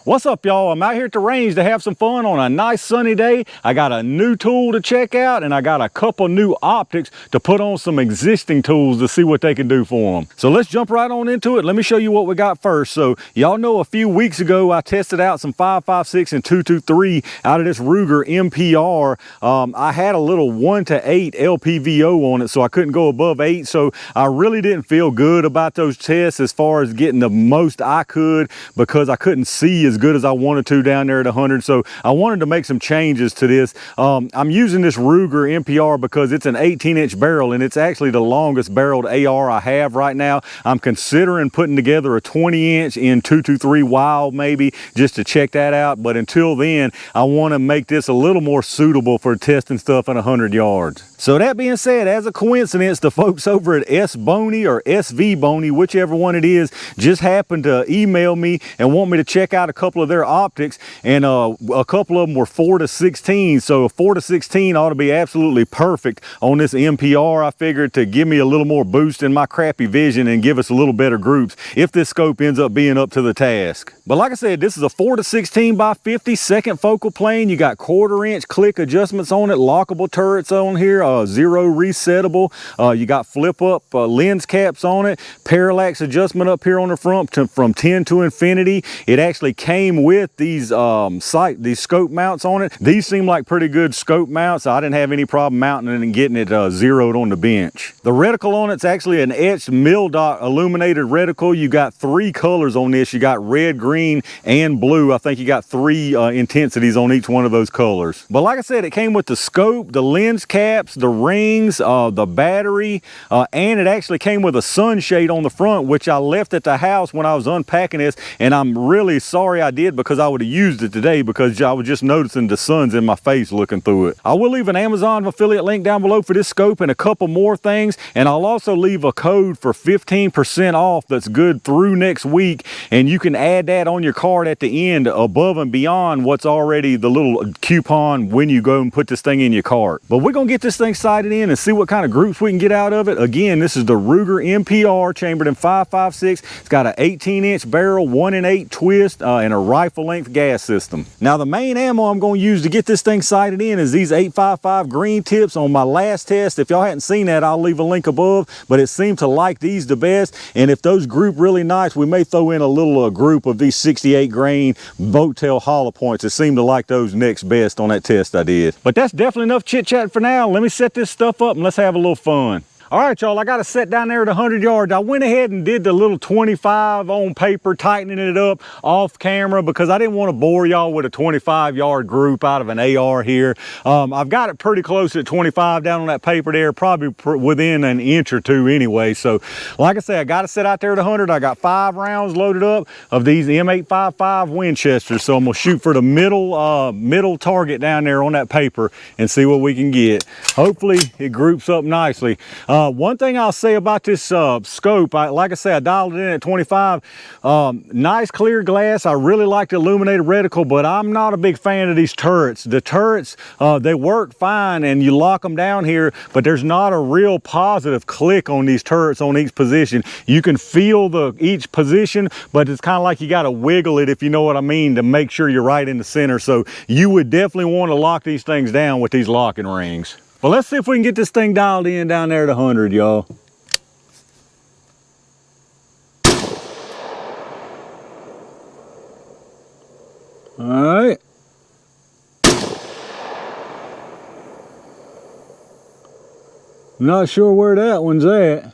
What's up, y'all? I'm out here at the range to have some fun on a nice sunny day. I got a new tool to check out, and I got a couple new optics to put on some existing tools to see what they can do for them. So let's jump right on into it. Let me show you what we got first. So y'all know a few weeks ago I tested out some 5.56 and 223 out of this Ruger MPR. I had a little 1:8 LPVO on it, so I couldn't go above 8. So I really didn't feel good about those tests as far as getting the most I could, because I couldn't see as good as I wanted to down there at 100. So I wanted to make some changes to this. I'm using this Ruger MPR because it's an 18-inch barrel, and it's actually the longest barreled AR I have right now. I'm considering putting together a 20-inch in 223 Wild maybe, just to check that out. But until then, I want to make this a little more suitable for testing stuff at 100 yards. So that being said, as a coincidence, the folks over at SvBony or SvBony, whichever one it is, just happened to email me and want me to check out a couple of their optics, and a couple of them were 4-16. So a 4-16 ought to be absolutely perfect on this MPR. I figured to give me a little more boost in my crappy vision and give us a little better groups if this scope ends up being up to the task. But like I said, this is a 4-16 by 50 second focal plane. You got 1/4-inch click adjustments on it, lockable turrets on here, 0 resettable. You got flip up lens caps on it, parallax adjustment up here on the front from 10 to infinity. It actually came with these these scope mounts on it. These seem like pretty good scope mounts. I didn't have any problem mounting it and getting it zeroed on the bench. The reticle on it's actually an etched mil dot illuminated reticle. You got 3 colors on this. You got red, green, and blue. I think you got 3 intensities on each one of those colors. But like I said, it came with the scope, the lens caps, the rings, the battery, and it actually came with a sunshade on the front, which I left at the house when I was unpacking this, and I'm really sorry I did, because I would have used it today, because I was just noticing the sun's in my face looking through it. I will leave an Amazon affiliate link down below for this scope and a couple more things, and I'll also leave a code for 15% off that's good through next week, and you can add that on your card at the end above and beyond what's already the little coupon when you go and put this thing in your cart. But we're gonna get this thing sighted in and see what kind of groups we can get out of it. Again, this is the Ruger MPR, chambered in 5.56. It's got an 18-inch barrel, 1-in-8 twist, and a rifle length gas system. Now the main ammo I'm going to use to get this thing sighted in is these 8.55 green tips. On my last test, if y'all hadn't seen that, I'll leave a link above, but it seemed to like these the best. And if those group really nice, we may throw in a little group of these 68 grain boat tail hollow points. It seemed to like those next best on that test I did. But that's definitely enough chit chat for now. Let me set this stuff up and let's have a little fun. All right, y'all, I got to set down there at 100 yards. I went ahead and did the little 25 on paper, tightening it up off camera, because I didn't want to bore y'all with a 25-yard group out of an AR here. I've got it pretty close at 25 down on that paper there, probably within an inch or two anyway. So like I said, I got to set out there at 100. I got 5 rounds loaded up of these M855 Winchesters. So I'm going to shoot for the middle target down there on that paper and see what we can get. Hopefully it groups up nicely. One thing I'll say about this scope, like I said, I dialed it in at 25. Nice clear glass. I really like the illuminated reticle, but I'm not a big fan of these turrets. The turrets, they work fine and you lock them down here, but there's not a real positive click on these turrets on each position. You can feel each position, but it's kind of like you got to wiggle it, if you know what I mean, to make sure you're right in the center. So you would definitely want to lock these things down with these locking rings. Well, let's see if we can get this thing dialed in down there at 100, y'all. All right. Not sure where that one's at.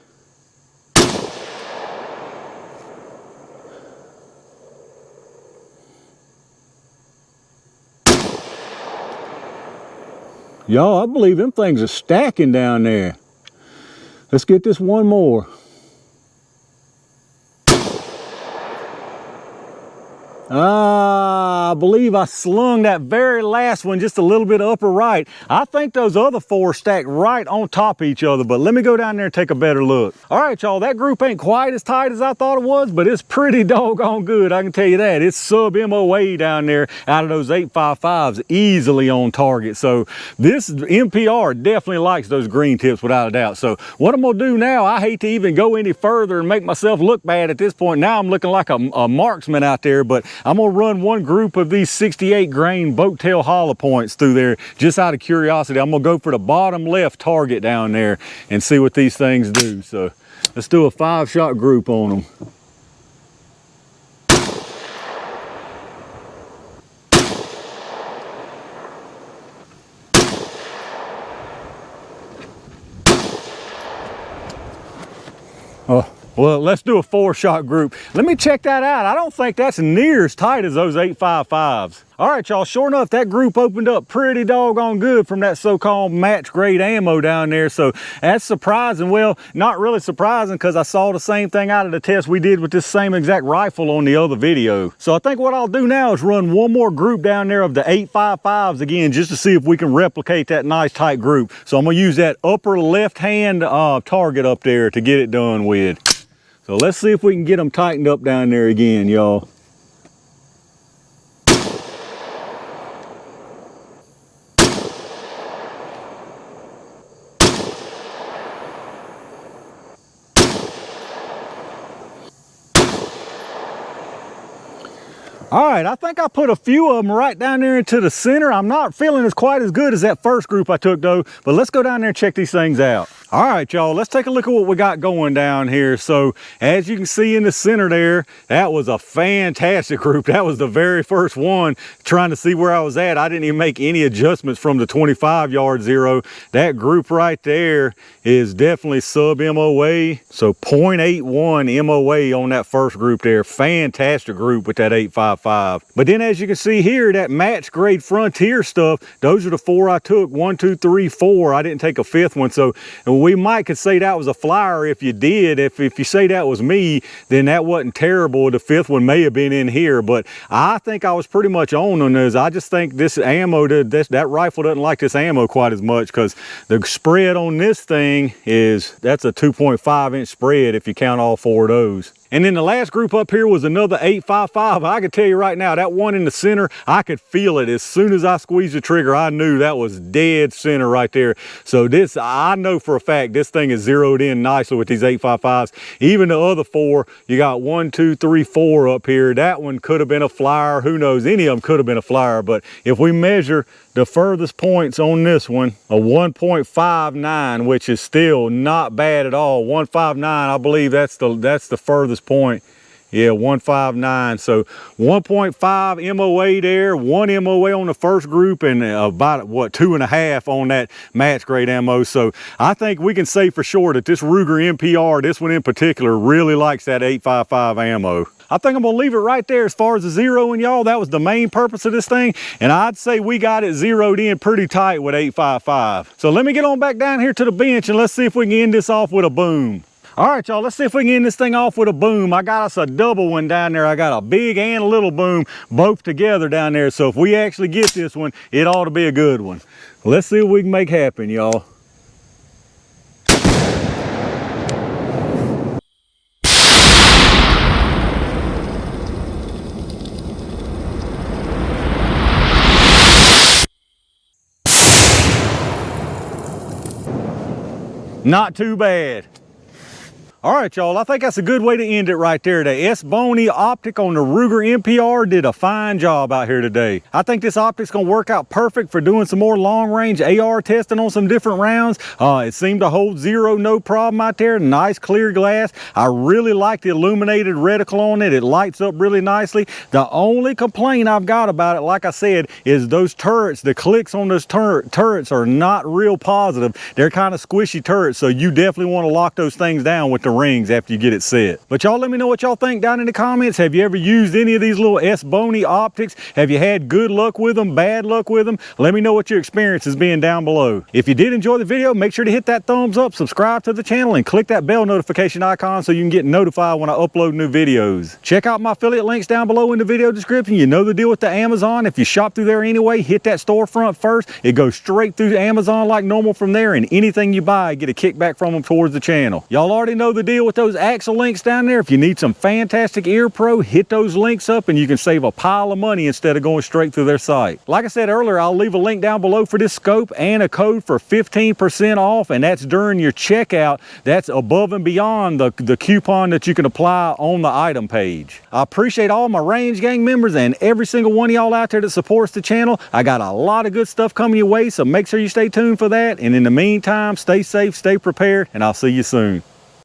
Y'all, I believe them things are stacking down there. Let's get this one more. I I believe I slung that very last one just a little bit upper right. I think those other 4 stacked right on top of each other, but let me go down there and take a better look. All right, y'all, that group ain't quite as tight as I thought it was, but it's pretty doggone good, I can tell you that. It's Sub-MOA down there out of those 855s, easily on target. So this MPR definitely likes those green tips without a doubt. So what I'm gonna do now, I hate to even go any further and make myself look bad at this point. Now I'm looking like a marksman out there, but I'm gonna run one group of these 68 grain boat tail hollow points through there just out of curiosity. I'm gonna go for the bottom left target down there and see what these things do. So let's do a 5-shot group on them. Well, let's do a 4-shot group. Let me check that out. I don't think that's near as tight as those 855s. All right, y'all, sure enough, that group opened up pretty doggone good from that so-called match grade ammo down there. So that's surprising. Well, not really surprising, because I saw the same thing out of the test we did with this same exact rifle on the other video. So I think what I'll do now is run one more group down there of the 855s again, just to see if we can replicate that nice tight group. So I'm gonna use that upper left-hand target up there to get it done with. So let's see if we can get them tightened up down there again, y'all. All right, I think I put a few of them right down there into the center. I'm not feeling as quite as good as that first group I took though, but let's go down there and check these things out. All right, y'all, let's take a look at what we got going down here. So as you can see in the center there, that was a fantastic group. That was the very first one, trying to see where I was at. I didn't even make any adjustments from the 25-yard zero. That group right there is definitely Sub-MOA. So 0.81 MOA on that first group there. Fantastic group with that 855. But then as you can see here, that match grade frontier stuff, those are the 4 I took. 1, 2, 3, 4. I didn't take a 5th one. So we might could say that was a flyer if you did. If you say that was me, then that wasn't terrible. The 5th one may have been in here, but I think I was pretty much on those. I just think this ammo, that rifle doesn't like this ammo quite as much, because the spread on this thing that's a 2.5 inch spread if you count all 4 of those. And then the last group up here was another 855. I can tell you right now, that one in the center, I could feel it. As soon as I squeezed the trigger, I knew that was dead center right there. So this, I know for a fact, this thing is zeroed in nicely with these 855s. Even the other 4, you got 1, 2, 3, 4 up here. That one could have been a flyer. Who knows? Any of them could have been a flyer. But if we measure the furthest points on this one, a 1.59, which is still not bad at all. 159, I believe that's the furthest point. Yeah, 159. So 1.5 MOA there, 1 MOA on the first group, and about what, 2.5 on that match grade ammo. So I think we can say for sure that this Ruger MPR, this one in particular, really likes that 855 ammo. I think I'm gonna leave it right there as far as the zeroing, y'all. That was the main purpose of this thing, and I'd say we got it zeroed in pretty tight with 855. So let me get on back down here to the bench and let's see if we can end this off with a boom. All right, y'all, let's see if we can end this thing off with a boom. I got us a double one down there. I got a big and a little boom, both together down there. So if we actually get this one, it ought to be a good one. Let's see what we can make happen, y'all. Not too bad. All right, y'all, I think that's a good way to end it right there. The SvBony optic on the Ruger MPR did a fine job out here today. I think this optic's gonna work out perfect for doing some more long-range AR testing on some different rounds. It seemed to hold zero, no problem out there. Nice clear glass. I really like the illuminated reticle on it. It lights up really nicely. The only complaint I've got about it, like I said, is those turrets. The clicks on those turrets are not real positive. They're kind of squishy turrets, so you definitely want to lock those things down with the rings after you get it set. But y'all let me know what y'all think down in the comments. Have you ever used any of these little SvBony optics? Have you had good luck with them, bad luck with them? Let me know what your experience has been down below. If you did enjoy the video, make sure to hit that thumbs up, subscribe to the channel, and click that bell notification icon so you can get notified when I upload new videos. Check out my affiliate links down below in the video description. You know the deal with the Amazon. If you shop through there anyway, hit that storefront first. It goes straight through Amazon like normal from there, and anything you buy, get a kickback from them towards the channel. Y'all already know the deal with those axle links down there. If you need some fantastic ear pro, hit those links up and you can save a pile of money instead of going straight through their site. Like I said earlier, I'll leave a link down below for this scope and a code for 15% off, and that's during your checkout. That's above and beyond the coupon that you can apply on the item page. I appreciate all my Range Gang members and every single one of y'all out there that supports the channel. I got a lot of good stuff coming your way, so make sure you stay tuned for that. And in the meantime, stay safe, stay prepared, and I'll see you soon.